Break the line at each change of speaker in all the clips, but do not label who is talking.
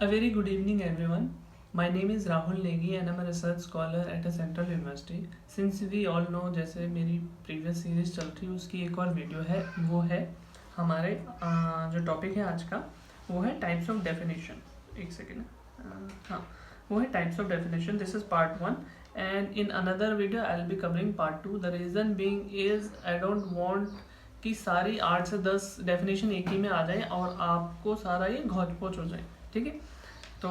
A very good evening, everyone. My name is Rahul Negi and I'm a research scholar at a Central University. Since we all know, जैसे मेरी previous series चल रही है उसकी एक और video है, वो है हमारे जो टॉपिक है आज का वो है टाइप्स ऑफ डेफिनेशन. एक सेकेंड. हाँ, वो है types of definition. This is part 1 and in another video I'll be covering part 2. The reason being is I don't want कि सारी 8 से 10 डेफिनेशन एक ही में आ जाए और आपको सारा ये घोच पोच हो जाए. ठीक है. तो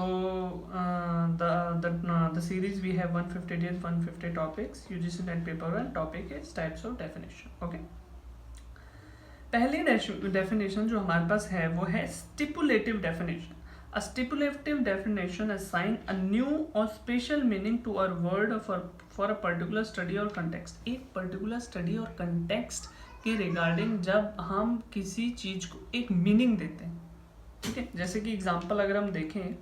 the series we have 150 days 150 topics UGC NET paper 1 topic is types of definition. Okay. पहली डेफिनेशन जो हमारे पास है वो है स्टिपुलेटिव definition. A stipulative definition assign a new or special meaning to a word for a particular study or context. एक particular study और context के regarding जब हम किसी चीज को एक मीनिंग देते हैं. ठीक है. जैसे कि एग्जांपल अगर हम देखें,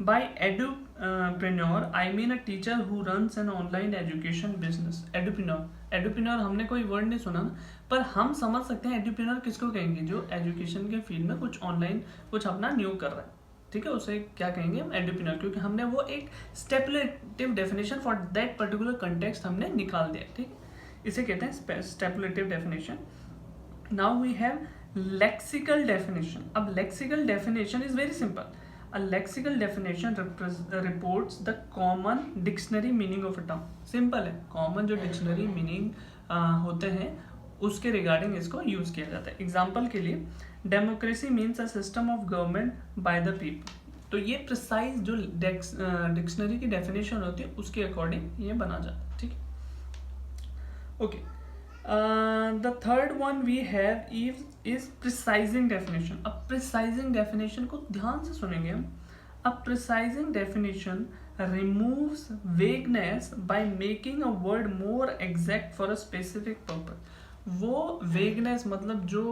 by edupreneur I mean a teacher who runs an online education business. Edupreneur हमने कोई वर्ड नहीं सुना ना, पर हम समझ सकते हैं एडुप्रेन्योर किसको कहेंगे, जो एजुकेशन के फील्ड में कुछ ऑनलाइन कुछ अपना न्यू कर रहा है. ठीक है, उसे क्या कहेंगे हम, एडुप्रेन्योर, क्योंकि हमने वो एक stipulative definition for that particular context हमने निकाल दिया. ठीक है, इसे कहते हैं stipulative definition. Now we have lexical definition. अब lexical definition is very simple. A lexical definition reports the common dictionary meaning of a term. Simple है, common जो dictionary meaning होते हैं उसके रिगार्डिंग इसको यूज किया जाता है. एग्जाम्पल के लिए, democracy means a system of government by the people. तो ये प्रिसाइज जो डिक्शनरी की डेफिनेशन होती है उसके अकॉर्डिंग ये बना जाता है. ठीक है. Okay. The third one we have is precising definition. अब precising definition को ध्यान से सुनेंगे हम. अब precising definition removes vagueness by making a word more exact for a specific purpose. वो vagueness मतलब जो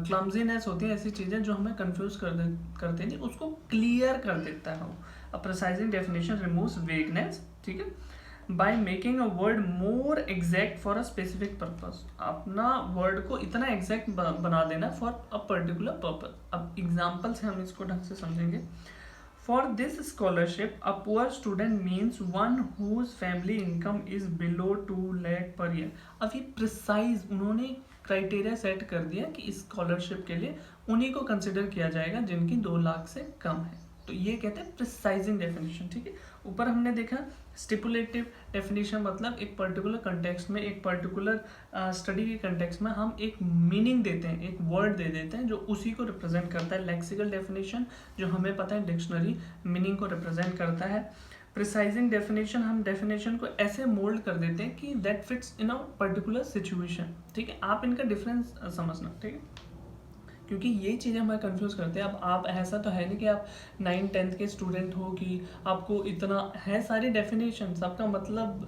clumsiness होती है, ऐसी चीज़ें जो हमें confuse करते हैं, उसको clear कर देता है. अब precising definition removes vagueness. ठीक है, by making a word more exact for a specific purpose. अपना word को इतना exact बना देना for a particular purpose. अब example से हम इसको ढंग से समझेंगे. For this scholarship, a poor student means one whose family income is below 2 lakh per year. अब ये precise उन्होंने क्राइटेरिया सेट कर दिया कि इस स्कॉलरशिप के लिए उन्हीं को कंसिडर किया जाएगा जिनकी 2 लाख से कम है. तो ये कहते हैं प्रिसाइजिंग डेफिनेशन. ठीक है. ऊपर हमने देखा स्टिपुलेटिव डेफिनेशन मतलब एक पर्टिकुलर कंटेक्स्ट में, एक पर्टिकुलर स्टडी के कंटेक्स्ट में हम एक मीनिंग देते हैं, एक वर्ड दे देते हैं जो उसी को रिप्रेजेंट करता है. लेक्सिकल डेफिनेशन जो हमें पता है डिक्शनरी मीनिंग को रिप्रेजेंट करता है. प्रिसाइजिंग डेफिनेशन हम डेफिनेशन को ऐसे मोल्ड कर देते हैं कि that fits in a particular situation. ठीक है. आप इनका डिफरेंस समझना. ठीक है, क्योंकि ये चीज़ें हमें कंफ्यूज करते हैं. अब आप ऐसा तो है नहीं कि आप 9th-10th के स्टूडेंट हो कि आपको इतना है सारी डेफिनेशन, सबका मतलब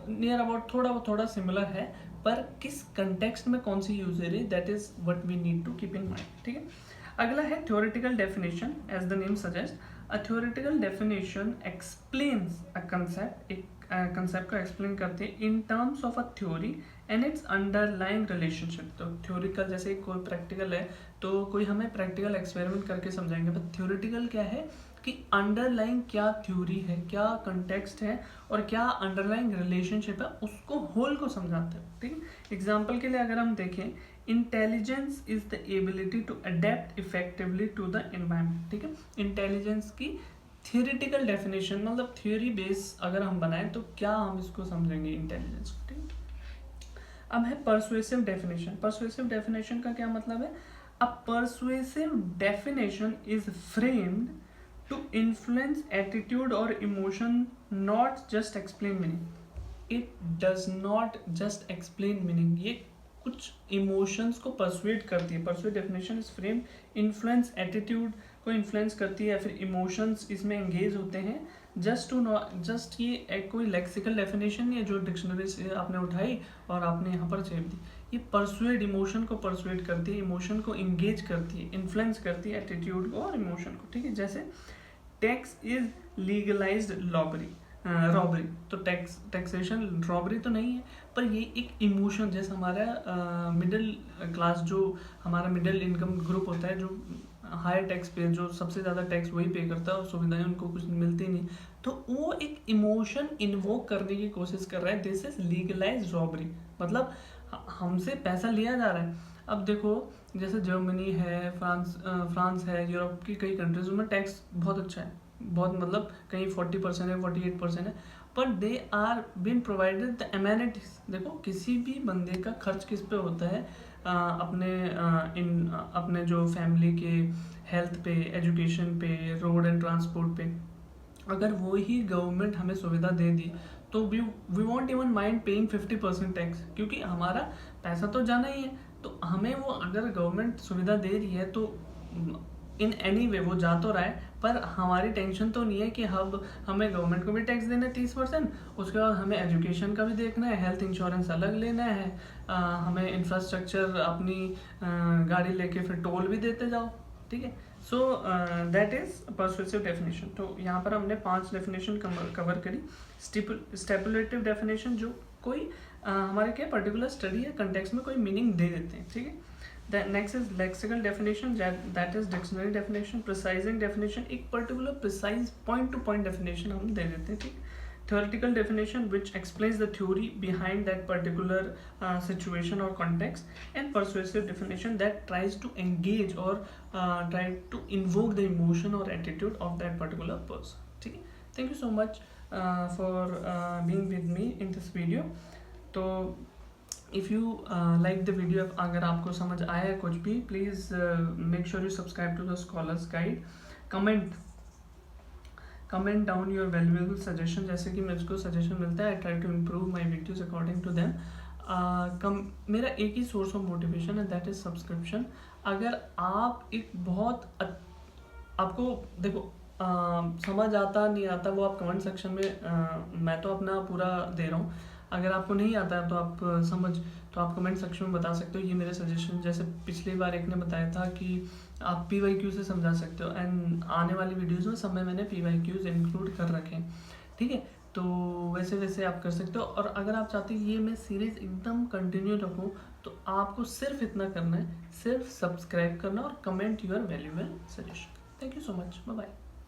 नियर अबाउट थोड़ा सिमिलर है, पर किस कंटेक्स्ट में कौन सी यूज है, that is what we need to keep in mind. ठीक है. अगला है theoretical definition. As the name suggest, a theoretical definition explains a concept. एक कंसेप्ट को एक्सप्लेन करते हैं in terms of a theory and its underlying relationship. तो theoretical जैसे कोई प्रैक्टिकल है तो कोई हमें प्रैक्टिकल एक्सपेरिमेंट करके समझाएंगे, पर थ्योरिटिकल क्या है कि अंडरलाइंग क्या थ्योरी है, क्या कंटेक्स्ट है और क्या अंडरलाइंग रिलेशनशिप है, उसको होल को समझाते हैं. ठीक है. एग्जाम्पल के लिए अगर हम देखें, intelligence is the ability to adapt effectively to the environment. ठीक है. इंटेलिजेंस की थियोरिटिकल डेफिनेशन मतलब थ्योरी बेस अगर हम बनाएं तो क्या हम इसको समझेंगे इंटेलिजेंस को. ठीक है. अब है परसुएसिव डेफिनेशन. परसुएसिव डेफिनेशन का क्या मतलब है? A persuasive definition is framed to influence attitude और emotion, not just explain meaning. It does not just explain meaning. ये कुछ इमोशंस को परसुएट करती है. Persuade definition is frame influence attitude को इन्फ्लुएंस करती है या फिर इमोशंस इसमें एंगेज होते हैं. जस्ट ये एक कोई लेक्सिकल डेफिनेशन नहीं है जो डिक्शनरी से आपने उठाई और आपने यहाँ पर छेप दी. ये परसुएट इमोशन को परसुएट करती है, इमोशन को इंगेज करती है, इन्फ्लुएंस करती है एटीट्यूड को और इमोशन को. ठीक है. जैसे टैक्स इज लीगलाइज्ड रॉबरी. तो टैक्सेशन रॉबरी तो नहीं है, पर ये एक इमोशन, जैसे हमारा मिडिल क्लास जो हमारा मिडिल इनकम ग्रुप होता है जो हायर टैक्स पे, जो सबसे ज़्यादा टैक्स वही पे करता है और सुविधाएं उनको कुछ मिलती नहीं, तो वो एक इमोशन इन्वोक करने की कोशिश कर रहा है। दिस इज लीगलाइज रॉबरी, मतलब हमसे पैसा लिया जा रहा है। अब देखो जैसे जर्मनी है, फ्रांस है, यूरोप की कई कंट्रीज में टैक्स बहुत अच्छा है, बहुत मतलब कहीं 40% है, 48% है, but they are been provided the amenities. देखो किसी भी बंदे का खर्च किस पे होता है, अपने जो फैमिली के हेल्थ पे, एजुकेशन पे, रोड एंड ट्रांसपोर्ट पे। अगर वो ही गवर्नमेंट हमें सुविधा दे दी तो we won't even mind paying 50% tax, क्योंकि हमारा पैसा तो जाना ही है। तो हमें वो अगर गवर्नमेंट सुविधा दे रही है तो इन एनी वे वो जा तो रहा है, पर हमारी टेंशन तो नहीं है कि अब हमें गवर्नमेंट को भी टैक्स देना है 30%, उसके बाद हमें एजुकेशन का भी देखना है, हेल्थ इंश्योरेंस अलग लेना है, हमें इंफ्रास्ट्रक्चर अपनी गाड़ी लेके फिर टोल भी देते जाओ, ठीक है। So that is persuasive definition. तो यहाँ पर हमने 5 डेफिनेशन कवर करी। स्टेपुलेटिव डेफिनेशन जो कोई हमारे क्या पर्टिकुलर स्टडी या कंटेक्स्ट में कोई मीनिंग दे देते हैं, ठीक है। Then next is lexical definition, that is dictionary definition. Precising definition, एक particular precise point to point definition हम दे देते हैं, ठीक। Theoretical definition which explains the theory behind that particular situation or context, and persuasive definition that tries to engage or try to invoke the emotion or attitude of that particular person, ठीक है। Thank you so much for being with me in this video. तो if you like the video, अगर आपको समझ आया कुछ भी, please make sure you subscribe to the Scholars Guide. Comment down your valuable suggestion, जैसे कि मुझको सजेशन मिलता है, I try to improve my videos according to them. मेरा एक ही सोर्स ऑफ मोटिवेशन है, दैट इज सब्सक्रिप्शन। अगर आप एक बहुत आपको देखो समझ आता नहीं आता वो आप कमेंट सेक्शन में, मैं तो अपना पूरा दे रहा हूँ, अगर आपको नहीं आता है तो आप तो आप कमेंट सेक्शन में बता सकते हो। ये मेरे सजेशन, जैसे पिछली बार एक ने बताया था कि आप PYQ से समझा सकते हो, एंड आने वाली वीडियोस में सब में मैंने PYQs इंक्लूड कर रखे हैं, ठीक है। तो वैसे वैसे आप कर सकते हो, और अगर आप चाहते हो ये मैं सीरीज़ एकदम कंटिन्यू रखूँ तो आपको सिर्फ इतना करना है, सिर्फ सब्सक्राइब करना और comment your valuable suggestion. Thank you so much, bye bye.